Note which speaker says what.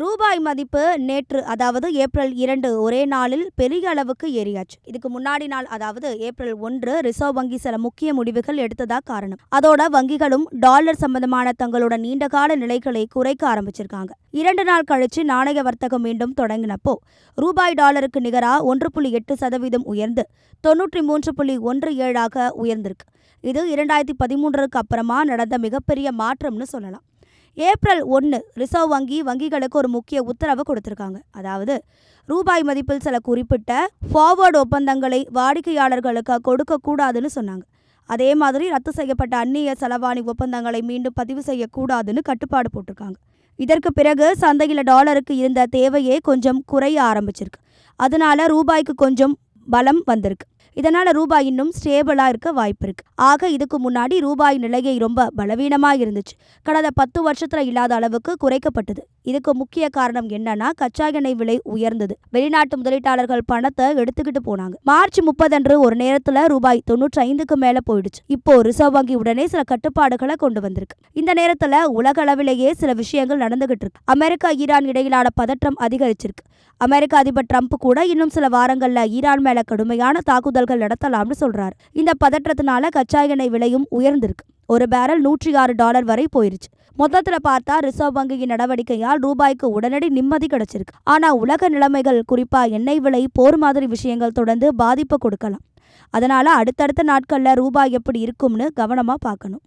Speaker 1: ரூபாய் மதிப்பு நேற்று அதாவது ஏப்ரல் 2 ஒரே நாளில் பெரிய அளவுக்கு ஏறியாச்சு. இதுக்கு முன்னாடி நாள் அதாவது ஏப்ரல் 1 ரிசர்வ் வங்கி சில முக்கிய முடிவுகள் எடுத்ததா காரணம். அதோட வங்கிகளும் டாலர் சம்பந்தமான தங்களோட நீண்டகால நிலைகளை குறைக்க ஆரம்பிச்சிருக்காங்க. 2 நாள் கழிச்சு நாணய வர்த்தகம் மீண்டும் தொடங்கினப்போ ரூபாய் டாலருக்கு நிகரா 1.8% உயர்ந்து 93.17 உயர்ந்திருக்கு. இது 2013க்கு அப்புறமா நடந்த மிகப்பெரிய மாற்றம்னு சொல்லலாம். ஏப்ரல் 1 ரிசர்வ் வங்கிகளுக்கு ஒரு முக்கிய உத்தரவு கொடுத்திருக்காங்க. அதாவது ரூபாய் மதிப்பில் சில குறிப்பிட்ட ஃபார்வர்டு ஒப்பந்தங்களை வாடிக்கையாளர்களுக்கு கொடுக்கக்கூடாதுன்னு சொன்னாங்க. அதே மாதிரி ரத்து செய்யப்பட்ட அந்நிய செலவாணி ஒப்பந்தங்களை மீண்டும் பதிவு செய்யக்கூடாதுன்னு கட்டுப்பாடு போட்டிருக்காங்க. இதற்கு பிறகு சந்தையில் டாலருக்கு இருந்த தேவையே கொஞ்சம் குறைய ஆரம்பிச்சிருக்கு. அதனால ரூபாய்க்கு கொஞ்சம் பலம் வந்திருக்கு. இதனால ரூபாய் இன்னும் ஸ்டேபிளா இருக்க வாய்ப்பு இருக்கு. ஆக இதுக்கு முன்னாடி ரூபாய் நிலையை ரொம்ப பலவீனமா இருந்துச்சு. கடந்த 10 வருஷத்துல இல்லாத அளவுக்கு குறைக்கப்பட்டது. இதுக்கு முக்கிய காரணம் என்னன்னா கச்சா எண்ணெய் விலை உயர்ந்தது. வெளிநாட்டு முதலீட்டாளர்கள் பணத்தை எடுத்துக்கிட்டு போனாங்க. மார்ச் 30 அன்று ஒரு நேரத்துல ரூபாய் 95க்கு மேல போயிடுச்சு. இப்போ ரிசர்வ் வங்கி உடனே சில கட்டுப்பாடுகளை கொண்டு வந்திருக்கு. இந்த நேரத்துல உலக அளவிலேயே சில விஷயங்கள் நடந்துகிட்டு இருக்கு. அமெரிக்கா ஈரான் இடையிலான பதற்றம் அதிகரிச்சிருக்கு. அமெரிக்க அதிபர் ட்ரம்ப் கூட இன்னும் சில வாரங்கள்ல ஈரான் மேல கடுமையான தாக்குதல்கள் நடத்தலாம்னு சொல்றாரு. இந்த பதற்றத்தினால கச்சா எண்ணெய் விலையும் உயர்ந்திருக்கு. ஒரு பேரல் $106 வரை போயிருச்சு. மொத்தத்துல பார்த்தா ரிசர்வ் வங்கியின் நடவடிக்கையால் ரூபாய்க்கு உடனடி நிம்மதி கிடைச்சிருக்கு. ஆனா உலக நிலைமைகள், குறிப்பா எண்ணெய் விலை, போர் மாதிரி விஷயங்கள் தொடர்ந்து பாதிப்பு கொடுக்கலாம். அதனால அடுத்தடுத்த நாட்கள்ல ரூபாய் எப்படி இருக்கும்னு கவனமா பார்க்கணும்.